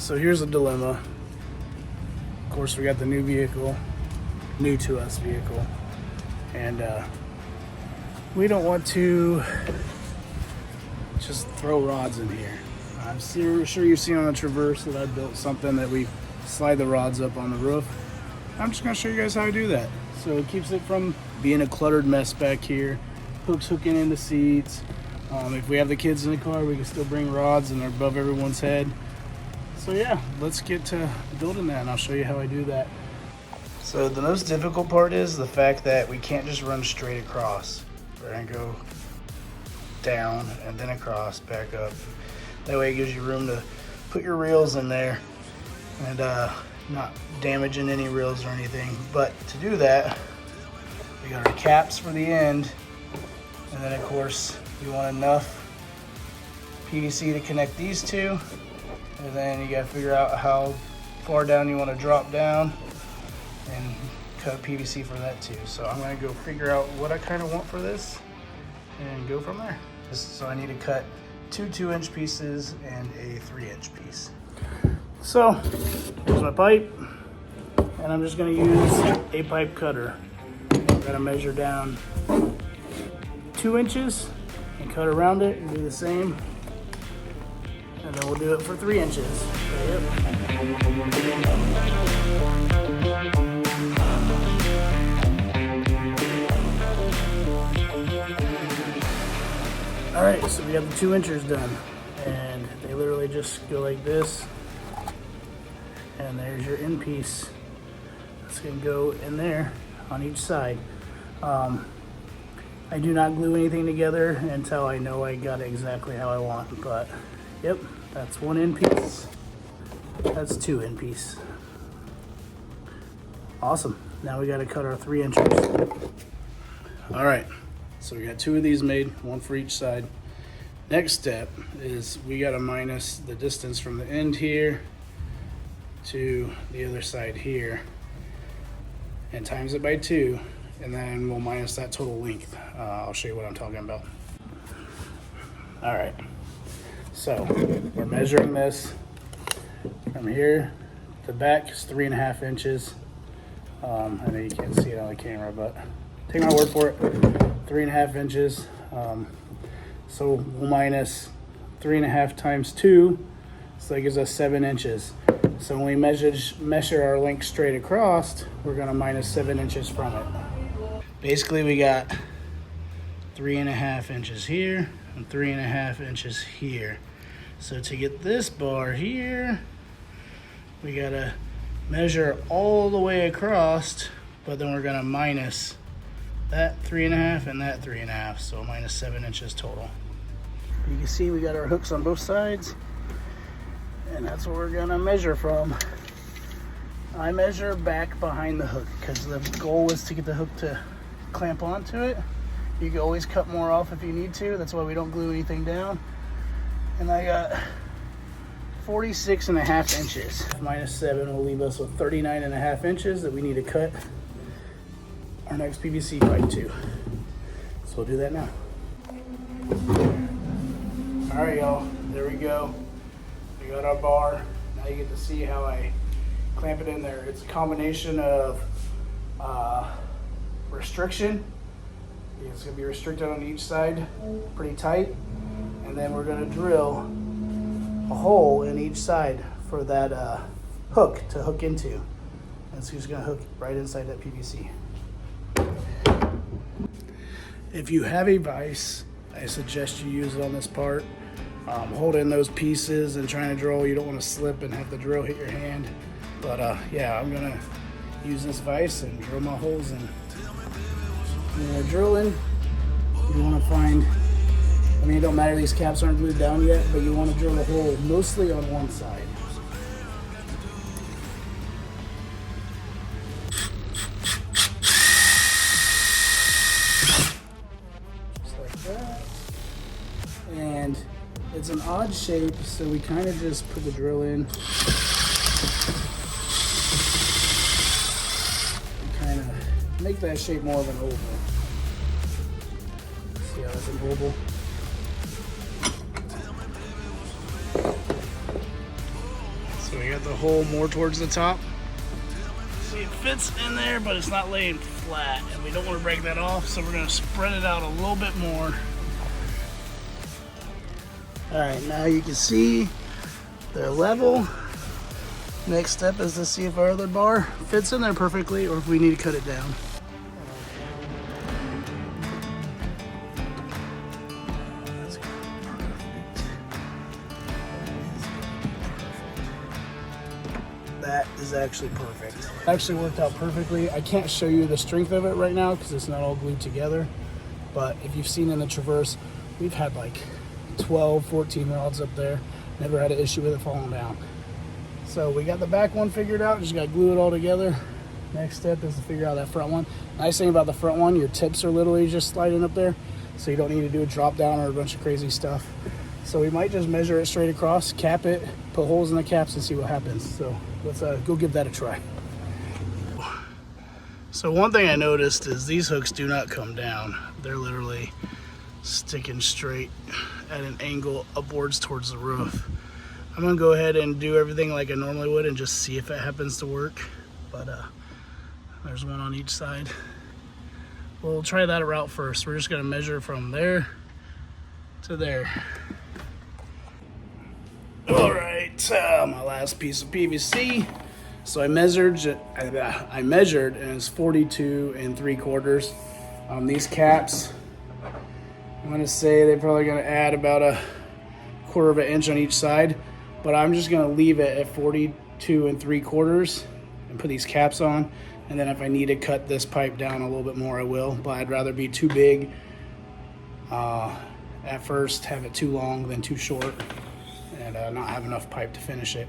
So here's a dilemma. Of course, we got the new vehicle, new to us vehicle, and we don't want to just throw rods in here. I'm sure you've seen on the Traverse that I built something that we slide the rods up on the roof. I'm just gonna show you guys how I do that. So it keeps it from being a cluttered mess back here. Hooks hooking into seats. If we have the kids in the car, we can still bring rods and they're above everyone's head. So yeah, let's get to building that and I'll show you how I do that. So the most difficult part is the fact that we can't just run straight across. We're gonna go down and then across, back up. That way it gives you room to put your reels in there and not damaging any reels or anything. But to do that, we got our caps for the end, and then of course you want enough PVC to connect these two, and then you gotta figure out how far down you want to drop down and cut PVC for that too. So I'm gonna go figure out what I kind of want for this and go from there. So I need to cut two 2-inch pieces and a 3-inch piece. So here's my pipe, and I'm just gonna use a pipe cutter. I'm gonna measure down 2 inches and cut around it and do the same. And then we'll do it for 3 inches. So, All right, so we got the 2 inches done, and they literally just go like this. And there's your end piece. It's gonna go in there on each side. I do not glue anything together until I know I got it exactly how I want, but yep, that's 1 end piece. That's 2 end piece. Awesome. Now we gotta cut our 3 inches. All right, so we got 2 of these made, 1 for each side. Next step is we gotta minus the distance from the end here to the other side here and times it by 2, and then we'll minus that total length. I'll show you what I'm talking about. All right, so we're measuring this from here to back is 3.5 inches. I know you can't see it on the camera, but take my word for it, 3.5 inches. So we'll minus 3.5 times 2, so that gives us 7 inches. So when we measure our length straight across, we're gonna minus 7 inches from it. Basically, we got 3.5 inches here and 3.5 inches here. So to get this bar here, we gotta measure all the way across, but then we're gonna minus that 3.5 and that 3.5, so minus 7 inches total. You can see we got our hooks on both sides, and that's what we're gonna measure from. I measure back behind the hook because the goal was to get the hook to clamp onto it. You can always cut more off if you need to. That's why we don't glue anything down. And I got 46.5 inches. Minus 7 will leave us with 39.5 inches that we need to cut our next PVC pipe to. So we'll do that now. All right, y'all, there we go. We got our bar. Now you get to see how I clamp it in there. It's a combination of restriction. It's gonna be restricted on each side, pretty tight. And then we're gonna drill a hole in each side for that hook to hook into. And it's just gonna hook right inside that PVC. If you have a vise, I suggest you use it on this part. Hold in those pieces and trying to drill, you don't want to slip and have the drill hit your hand. But yeah, I'm gonna use this vise and drill my holes in. When you're drilling, you want to find, I mean, it don't matter, these caps aren't glued down yet, but you want to drill a hole mostly on one side. Just like that. And it's an odd shape, so we kind of just put the drill in. Kind of make that shape more of an oval. See how that's an oval? So we I got the hole more towards the top. See, it fits in there, but it's not laying flat, and we don't want to break that off, so we're gonna spread it out a little bit more. All right, now you can see they're level. Next step is to see if our other bar fits in there perfectly or if we need to cut it down. That is actually perfect. It actually worked out perfectly. I can't show you the strength of it right now because it's not all glued together. But if you've seen in the Traverse, we've had like 12, 14 rods up there. Never had an issue with it falling down. So we got the back one figured out. Just got to glue it all together. Next step is to figure out that front one. Nice thing about the front one, your tips are literally just sliding up there. So you don't need to do a drop down or a bunch of crazy stuff. So we might just measure it straight across, cap it, put holes in the caps and see what happens. So let's go give that a try. So one thing I noticed is these hooks do not come down. They're literally sticking straight at an angle upwards towards the roof. I'm gonna go ahead and do everything like I normally would and just see if it happens to work. But there's one on each side. We'll try that route first. We're just gonna measure from there to there. All right, my last piece of PVC. So I measured and it's 42 3/4. These caps, I'm gonna say they're probably gonna add about a 1/4 of an inch on each side, but I'm just gonna leave it at 42 3/4 and put these caps on. And then if I need to cut this pipe down a little bit more, I will, but I'd rather be too big at first, have it too long than too short, and not have enough pipe to finish it.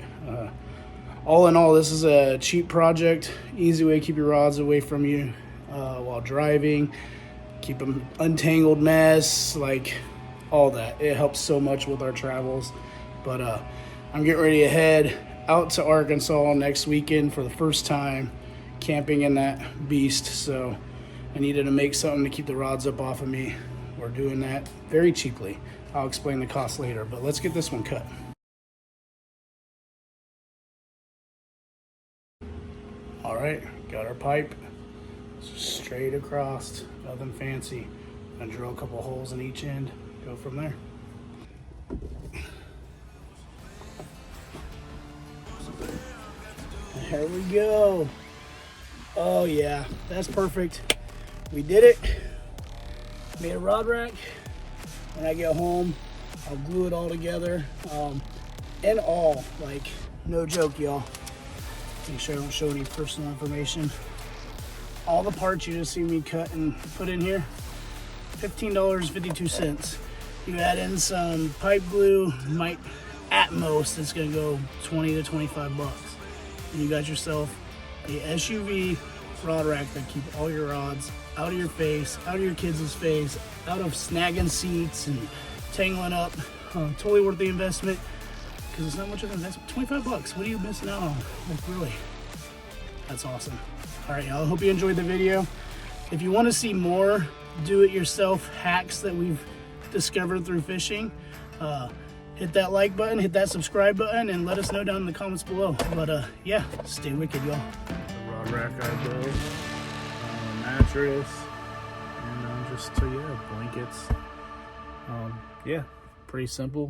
All in all, this is a cheap project, easy way to keep your rods away from you while driving, keep them untangled mess, like all that. It helps so much with our travels. But I'm getting ready to head out to Arkansas next weekend for the first time, camping in that beast. So I needed to make something to keep the rods up off of me. We're doing that very cheaply. I'll explain the cost later, but let's get this one cut. All right, got our pipe straight across, nothing fancy. Gonna drill a couple holes in each end, go from there. There we go. Oh yeah, that's perfect. We did it. Made a rod rack. When I get home, I'll glue it all together. And all, like, no joke, y'all. Make sure I don't show any personal information. All the parts you just see me cut and put in here, $15.52. You add in some pipe glue, might at most it's gonna go 20 to 25 bucks. And you got yourself a SUV rod rack that keep all your rods out of your face, out of your kids' face, out of snagging seats and tangling up. Totally worth the investment because it's not much of an investment. 25 bucks, what are you missing out on? Like, really, that's awesome. All right, y'all, I hope you enjoyed the video. If you want to see more do-it-yourself hacks that we've discovered through fishing, hit that like button, hit that subscribe button, and let us know down in the comments below. But yeah, stay wicked, y'all. The rod rack I built, a mattress, and just, yeah, blankets. Yeah, pretty simple.